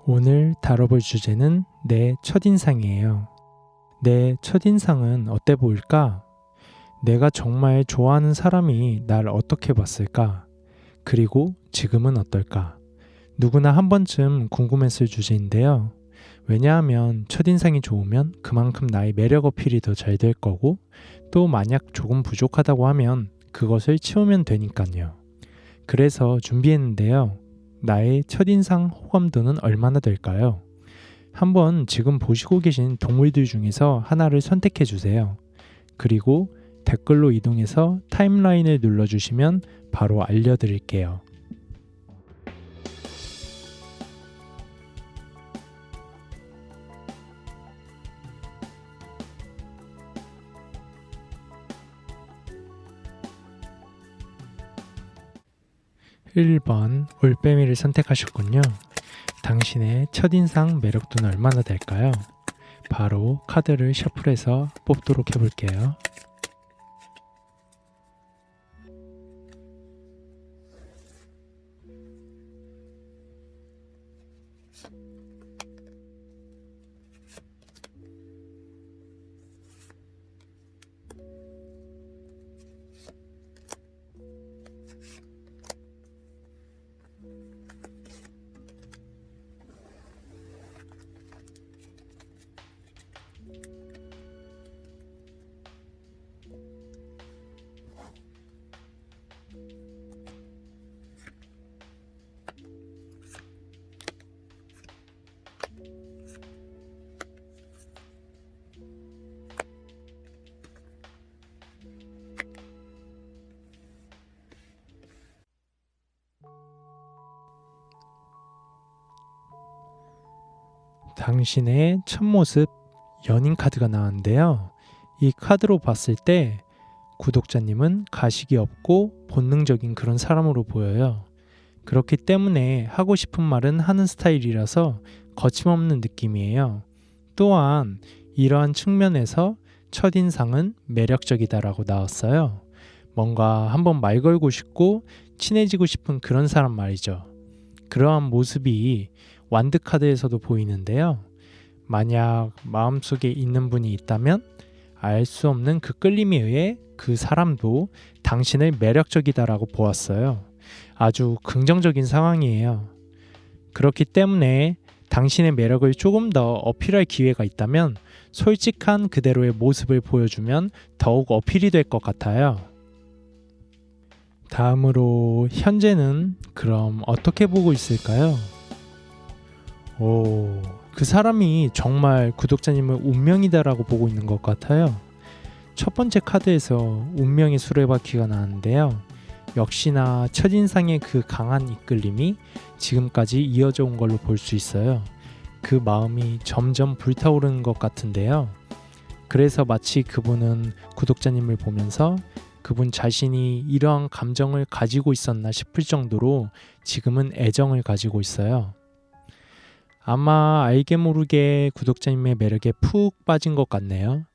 오늘 다뤄볼 주제는 내 첫인상이에요. 내 첫인상은 어때 보일까? 내가 정말 좋아하는 사람이 날 어떻게 봤을까? 그리고 지금은 어떨까? 누구나 한 번쯤 궁금했을 주제인데요. 왜냐하면 첫인상이 좋으면 그만큼 나의 매력 어필이 더 잘 될 거고, 또 만약 조금 부족하다고 하면 그것을 채우면 되니까요. 그래서 준비했는데요. 나의 첫인상 호감도는 얼마나 될까요? 한번 지금 보시고 계신 동물들 중에서 하나를 선택해 주세요. 그리고 댓글로 이동해서 타임라인을 눌러주시면 바로 알려드릴게요. (1번) 올빼미를 선택하셨군요. 당신의 첫인상 매력도는 얼마나 될까요? 바로 카드를 셔플해서 뽑도록 해볼게요. 당신의 첫 모습 연인 카드가 나왔는데요. 이 카드로 봤을 때 구독자님은 가식이 없고 본능적인 그런 사람으로 보여요. 그렇기 때문에 하고 싶은 말은 하는 스타일이라서 거침없는 느낌이에요. 또한 이러한 측면에서 첫인상은 매력적이다라고 나왔어요. 뭔가 한번 말 걸고 싶고 친해지고 싶은 그런 사람 말이죠. 그러한 모습이 완드 카드에서도 보이는데요. 만약 마음속에 있는 분이 있다면 알 수 없는 그 끌림에 의해 그 사람도 당신을 매력적이다라고 보았어요. 아주 긍정적인 상황이에요. 그렇기 때문에 당신의 매력을 조금 더 어필할 기회가 있다면 솔직한 그대로의 모습을 보여주면 더욱 어필이 될 것 같아요. 다음으로 현재는 그럼 어떻게 보고 있을까요? 그 사람이 정말 구독자님을 운명이다라고 보고 있는 것 같아요. 첫 번째 카드에서 운명의 수레바퀴가 나왔는데요. 역시나 첫인상의 그 강한 이끌림이 지금까지 이어져 온 걸로 볼 수 있어요. 그 마음이 점점 불타오르는 것 같은데요. 그래서 마치 그분은 구독자님을 보면서 그분 자신이 이러한 감정을 가지고 있었나 싶을 정도로 지금은 애정을 가지고 있어요. 아마 알게 모르게 구독자님의 매력에 푹 빠진 것 같네요.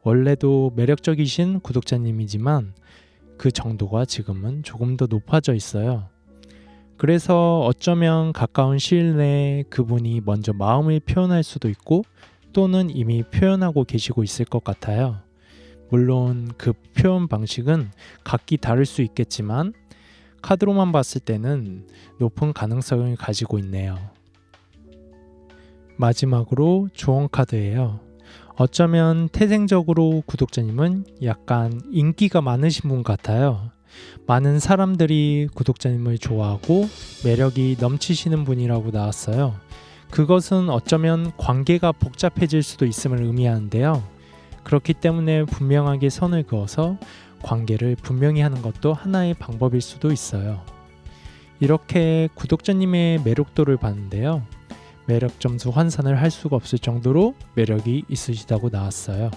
원래도 매력적이신 구독자님이지만 그 정도가 지금은 조금 더 높아져 있어요. 그래서 어쩌면 가까운 시일 내에 그분이 먼저 마음을 표현할 수도 있고 또는 이미 표현하고 계시고 있을 것 같아요. 물론 그 표현 방식은 각기 다를 수 있겠지만 카드로만 봤을 때는 높은 가능성을 가지고 있네요. 마지막으로 조언 카드예요. 어쩌면 태생적으로 구독자님은 약간 인기가 많으신 분 같아요. 많은 사람들이 구독자님을 좋아하고 매력이 넘치시는 분이라고 나왔어요. 그것은 어쩌면 관계가 복잡해질 수도 있음을 의미하는데요. 그렇기 때문에 분명하게 선을 그어서 관계를 분명히 하는 것도 하나의 방법일 수도 있어요. 이렇게 구독자님의 매력도를 봤는데요. 매력 점수 환산을 할 수가 없을 정도로 매력이 있으시다고 나왔어요.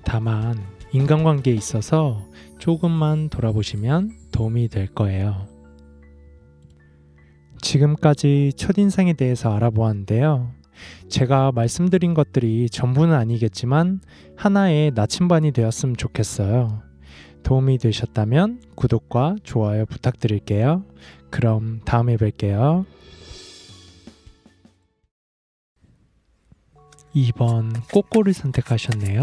다만 인간관계에 있어서 조금만 돌아보시면 도움이 될 거예요. 지금까지 첫인상에 대해서 알아보았는데요. 제가 말씀드린 것들이 전부는 아니겠지만 하나의 나침반이 되었으면 좋겠어요. 도움이 되셨다면 구독과 좋아요 부탁드릴게요. 그럼 다음에 뵐게요. 2번 꼬꼬를 선택하셨네요.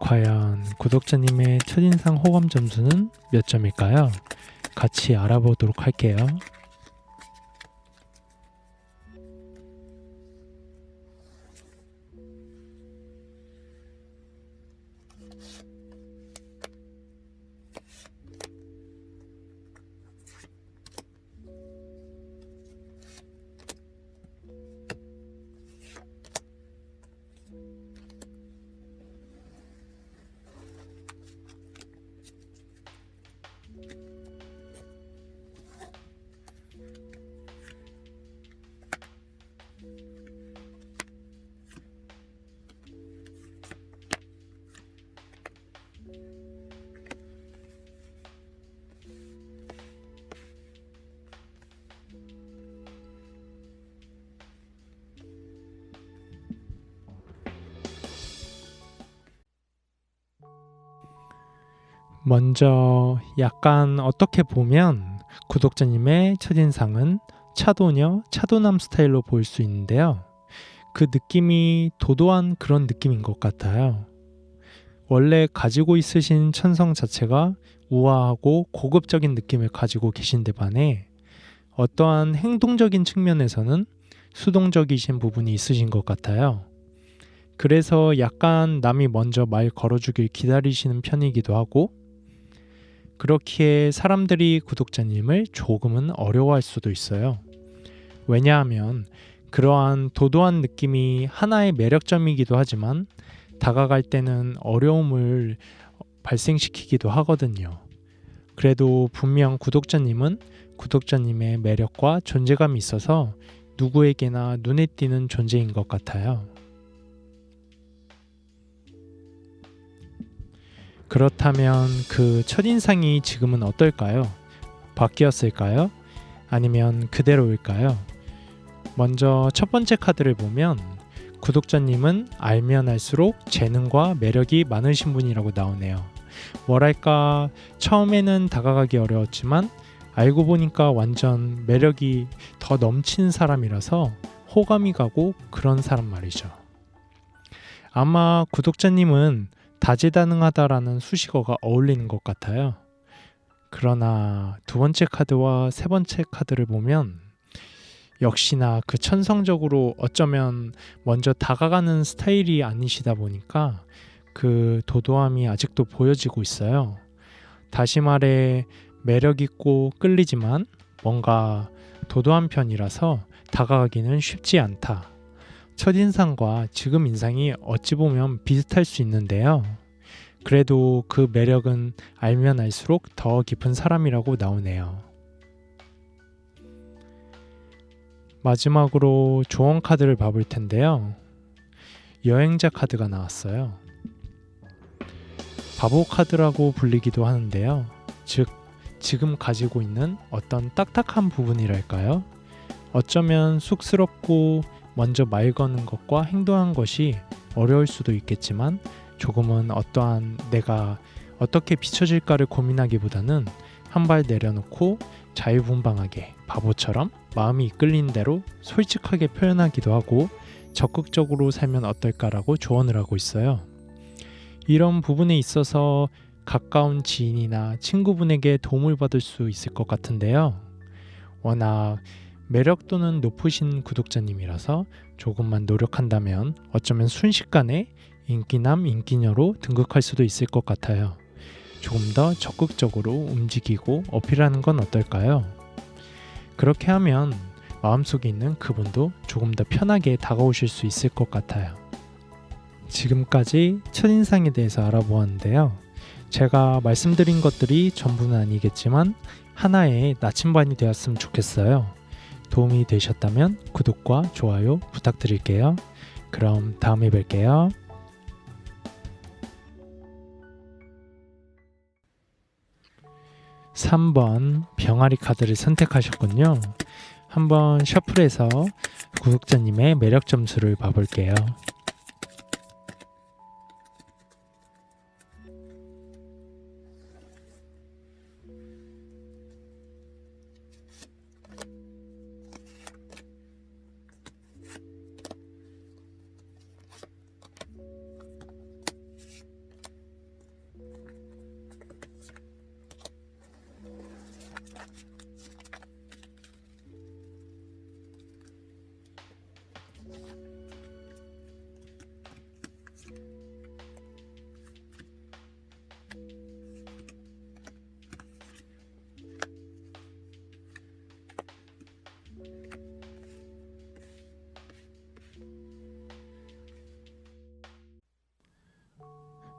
과연 구독자님의 첫인상 호감 점수는 몇 점일까요? 같이 알아보도록 할게요. 먼저 약간 어떻게 보면 구독자님의 첫인상은 차도녀, 차도남 스타일로 보일 수 있는데요. 그 느낌이 도도한 그런 느낌인 것 같아요. 원래 가지고 있으신 천성 자체가 우아하고 고급적인 느낌을 가지고 계신데 반해 어떠한 행동적인 측면에서는 수동적이신 부분이 있으신 것 같아요. 그래서 약간 남이 먼저 말 걸어주길 기다리시는 편이기도 하고, 그렇기에 사람들이 구독자님을 조금은 어려워할 수도 있어요. 왜냐하면 그러한 도도한 느낌이 하나의 매력점이기도 하지만 다가갈 때는 어려움을 발생시키기도 하거든요. 그래도 분명 구독자님은 구독자님의 매력과 존재감이 있어서 누구에게나 눈에 띄는 존재인 것 같아요. 그렇다면 그 첫인상이 지금은 어떨까요? 바뀌었을까요? 아니면 그대로일까요? 먼저 첫 번째 카드를 보면 구독자님은 알면 알수록 재능과 매력이 많으신 분이라고 나오네요. 뭐랄까, 처음에는 다가가기 어려웠지만 알고 보니까 완전 매력이 더 넘치는 사람이라서 호감이 가고 그런 사람 말이죠. 아마 구독자님은 다재다능하다라는 수식어가 어울리는 것 같아요. 그러나 두 번째 카드와 세 번째 카드를 보면 역시나 그 천성적으로 어쩌면 먼저 다가가는 스타일이 아니시다 보니까 그 도도함이 아직도 보여지고 있어요. 다시 말해 매력 있고 끌리지만 뭔가 도도한 편이라서 다가가기는 쉽지 않다. 첫인상과 지금 인상이 어찌 보면 비슷할 수 있는데요. 그래도 그 매력은 알면 알수록 더 깊은 사람이라고 나오네요. 마지막으로 조언 카드를 봐볼 텐데요. 여행자 카드가 나왔어요. 바보 카드라고 불리기도 하는데요. 즉, 지금 가지고 있는 어떤 딱딱한 부분이랄까요? 어쩌면 쑥스럽고 먼저 말 거는 것과 행동한 것이 어려울 수도 있겠지만 조금은 어떠한 내가 어떻게 비춰질까를 고민하기보다는 한 발 내려놓고 자유분방하게 바보처럼 마음이 이끌리는 대로 솔직하게 표현하기도 하고 적극적으로 살면 어떨까라고 조언을 하고 있어요. 이런 부분에 있어서 가까운 지인이나 친구분에게 도움을 받을 수 있을 것 같은데요. 워낙 매력도는 높으신 구독자님이라서 조금만 노력한다면 어쩌면 순식간에 인기남, 인기녀로 등극할 수도 있을 것 같아요. 조금 더 적극적으로 움직이고 어필하는 건 어떨까요? 그렇게 하면 마음속에 있는 그분도 조금 더 편하게 다가오실 수 있을 것 같아요. 지금까지 첫인상에 대해서 알아보았는데요. 제가 말씀드린 것들이 전부는 아니겠지만 하나의 나침반이 되었으면 좋겠어요. 도움이 되셨다면 구독과 좋아요 부탁드릴게요. 그럼 다음에 뵐게요. 3번 병아리 카드를 선택하셨군요. 한번 셔플해서 구독자님의 매력 점수를 봐볼게요.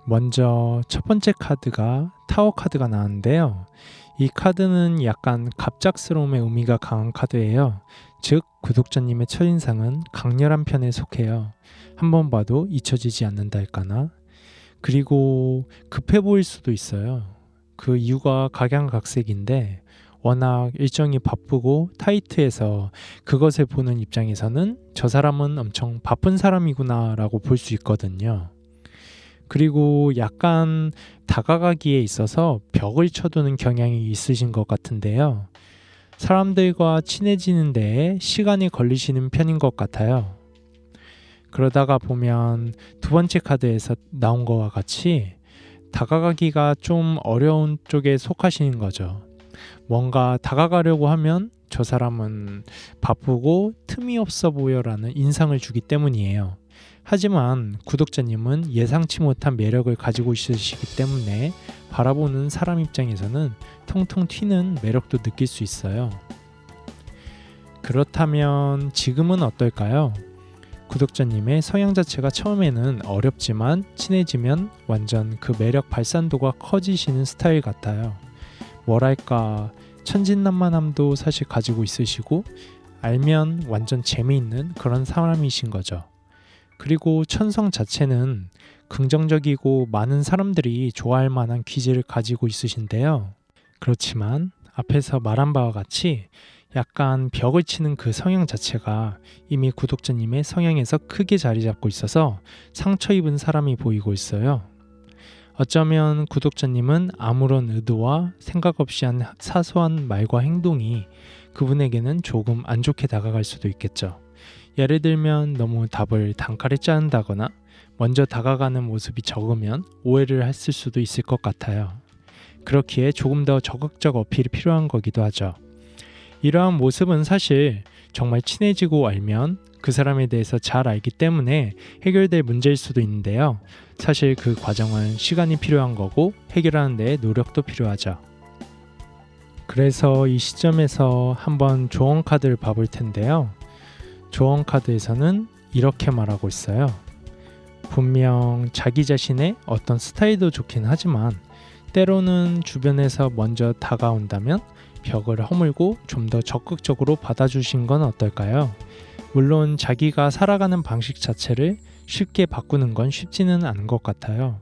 먼저 첫 번째 카드가 타워 카드가 나왔는데요. 이 카드는 약간 갑작스러움의 의미가 강한 카드예요. 즉 구독자님의 첫인상은 강렬한 편에 속해요. 한번 봐도 잊혀지지 않는다 할까나. 그리고 급해 보일 수도 있어요. 그 이유가 각양각색인데 워낙 일정이 바쁘고 타이트해서 그것을 보는 입장에서는 저 사람은 엄청 바쁜 사람이구나 라고 볼 수 있거든요. 그리고 약간 다가가기에 있어서 벽을 쳐두는 경향이 있으신 것 같은데요. 사람들과 친해지는 데에 시간이 걸리시는 편인 것 같아요. 그러다가 보면 두 번째 카드에서 나온 것과 같이 다가가기가 좀 어려운 쪽에 속하시는 거죠. 뭔가 다가가려고 하면 저 사람은 바쁘고 틈이 없어 보여라는 인상을 주기 때문이에요. 하지만 구독자님은 예상치 못한 매력을 가지고 있으시기 때문에 바라보는 사람 입장에서는 통통 튀는 매력도 느낄 수 있어요. 그렇다면 지금은 어떨까요? 구독자님의 성향 자체가 처음에는 어렵지만 친해지면 완전 그 매력 발산도가 커지시는 스타일 같아요. 뭐랄까 천진난만함도 사실 가지고 있으시고 알면 완전 재미있는 그런 사람이신 거죠. 그리고 천성 자체는 긍정적이고 많은 사람들이 좋아할 만한 기질을 가지고 있으신데요. 그렇지만 앞에서 말한 바와 같이 약간 벽을 치는 그 성향 자체가 이미 구독자님의 성향에서 크게 자리 잡고 있어서 상처 입은 사람이 보이고 있어요. 어쩌면 구독자님은 아무런 의도와 생각 없이 한 사소한 말과 행동이 그분에게는 조금 안 좋게 다가갈 수도 있겠죠. 예를 들면 너무 답을 단칼에 짜는다거나 먼저 다가가는 모습이 적으면 오해를 했을 수도 있을 것 같아요. 그렇기에 조금 더 적극적 어필이 필요한 거기도 하죠. 이러한 모습은 사실 정말 친해지고 알면 그 사람에 대해서 잘 알기 때문에 해결될 문제일 수도 있는데요. 사실 그 과정은 시간이 필요한 거고 해결하는 데 노력도 필요하죠. 그래서 이 시점에서 한번 조언 카드를 봐볼 텐데요. 조언 카드에서는 이렇게 말하고 있어요. 분명 자기 자신의 어떤 스타일도 좋긴 하지만 때로는 주변에서 먼저 다가온다면 벽을 허물고 좀 더 적극적으로 받아주신 건 어떨까요? 물론 자기가 살아가는 방식 자체를 쉽게 바꾸는 건 쉽지는 않은 것 같아요.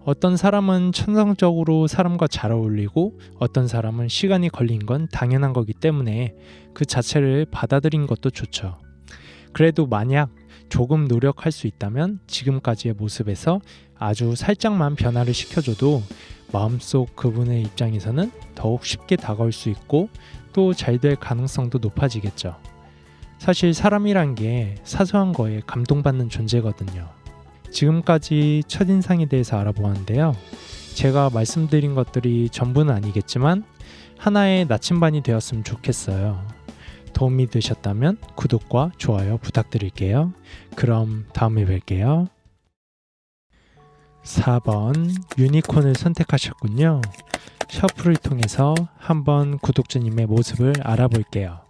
어떤 사람은 천성적으로 사람과 잘 어울리고 어떤 사람은 시간이 걸린 건 당연한 거기 때문에 그 자체를 받아들인 것도 좋죠. 그래도 만약 조금 노력할 수 있다면 지금까지의 모습에서 아주 살짝만 변화를 시켜줘도 마음속 그분의 입장에서는 더욱 쉽게 다가올 수 있고 또 잘 될 가능성도 높아지겠죠. 사실 사람이란 게 사소한 거에 감동받는 존재거든요. 지금까지 첫인상에 대해서 알아보았는데요. 제가 말씀드린 것들이 전부는 아니겠지만 하나의 나침반이 되었으면 좋겠어요. 도움이 되셨다면 구독과 좋아요 부탁드릴게요. 그럼 다음에 뵐게요. 4번 유니콘을 선택하셨군요. 셔플을 통해서 한번 구독자님의 모습을 알아볼게요.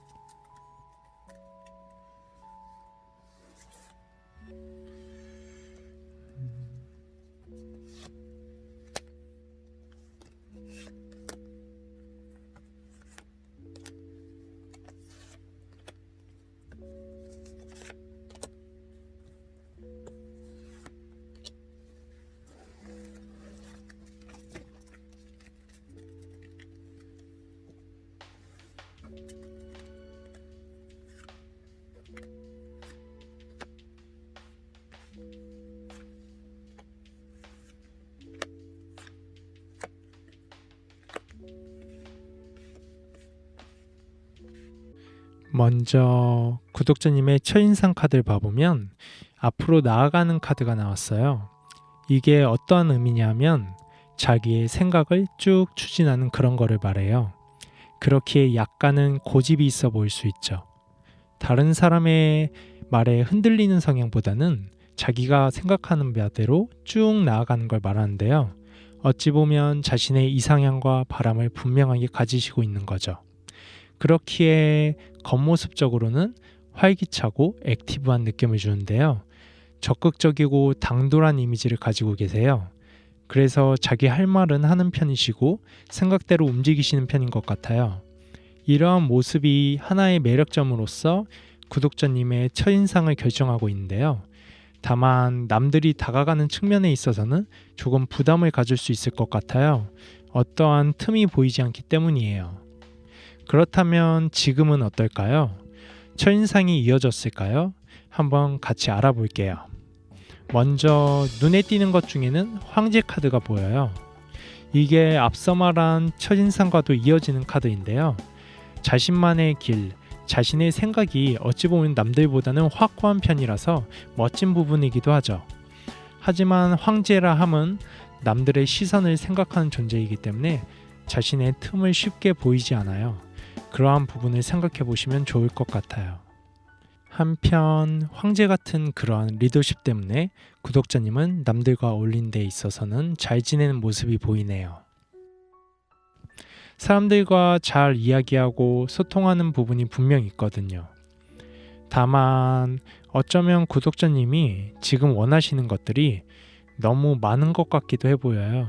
먼저 구독자님의 첫인상 카드를 봐보면 앞으로 나아가는 카드가 나왔어요. 이게 어떠한 의미냐면 자기의 생각을 쭉 추진하는 그런 거를 말해요. 그렇기에 약간은 고집이 있어 보일 수 있죠. 다른 사람의 말에 흔들리는 성향보다는 자기가 생각하는 바대로 쭉 나아가는 걸 말하는데요. 어찌 보면 자신의 이상향과 바람을 분명하게 가지시고 있는 거죠. 그렇기에 겉모습적으로는 활기차고 액티브한 느낌을 주는데요. 적극적이고 당돌한 이미지를 가지고 계세요. 그래서 자기 할 말은 하는 편이시고 생각대로 움직이시는 편인 것 같아요. 이러한 모습이 하나의 매력점으로서 구독자님의 첫인상을 결정하고 있는데요. 다만 남들이 다가가는 측면에 있어서는 조금 부담을 가질 수 있을 것 같아요. 어떠한 틈이 보이지 않기 때문이에요. 그렇다면 지금은 어떨까요? 첫인상이 이어졌을까요? 한번 같이 알아볼게요. 먼저 눈에 띄는 것 중에는 황제 카드가 보여요. 이게 앞서 말한 첫인상과도 이어지는 카드인데요. 자신만의 길, 자신의 생각이 어찌 보면 남들보다는 확고한 편이라서 멋진 부분이기도 하죠. 하지만 황제라 함은 남들의 시선을 생각하는 존재이기 때문에 자신의 틈을 쉽게 보이지 않아요. 그러한 부분을 생각해 보시면 좋을 것 같아요. 한편 황제 같은 그러한 리더십 때문에 구독자님은 남들과 어울리는 데 있어서는 잘 지내는 모습이 보이네요. 사람들과 잘 이야기하고 소통하는 부분이 분명 있거든요. 다만 어쩌면 구독자님이 지금 원하시는 것들이 너무 많은 것 같기도 해 보여요.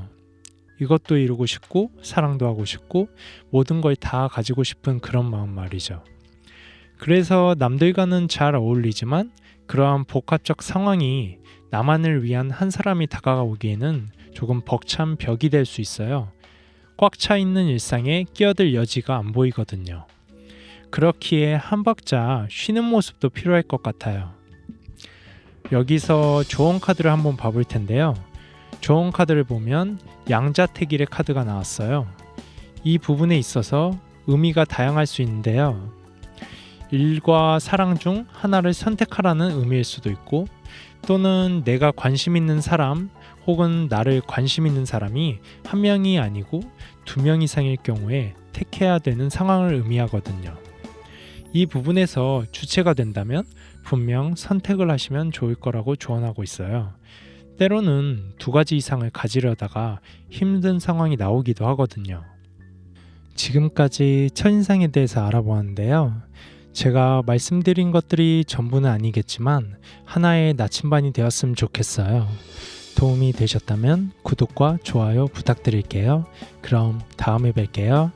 이것도 이루고 싶고 사랑도 하고 싶고 모든 걸 다 가지고 싶은 그런 마음 말이죠. 그래서 남들과는 잘 어울리지만 그러한 복합적 상황이 나만을 위한 한 사람이 다가오기에는 조금 벅찬 벽이 될 수 있어요. 꽉 차 있는 일상에 끼어들 여지가 안 보이거든요. 그렇기에 한 박자 쉬는 모습도 필요할 것 같아요. 여기서 조언 카드를 한번 봐볼 텐데요. 조언 카드를 보면 양자택일의 카드가 나왔어요. 이 부분에 있어서 의미가 다양할 수 있는데요. 일과 사랑 중 하나를 선택하라는 의미일 수도 있고 또는 내가 관심 있는 사람 혹은 나를 관심 있는 사람이 한 명이 아니고 2명 이상일 경우에 택해야 되는 상황을 의미하거든요. 이 부분에서 주체가 된다면 분명 선택을 하시면 좋을 거라고 조언하고 있어요. 때로는 2가지 이상을 가지려다가 힘든 상황이 나오기도 하거든요. 지금까지 첫인상에 대해서 알아보았는데요. 제가 말씀드린 것들이 전부는 아니겠지만 하나의 나침반이 되었으면 좋겠어요. 도움이 되셨다면 구독과 좋아요 부탁드릴게요. 그럼 다음에 뵐게요.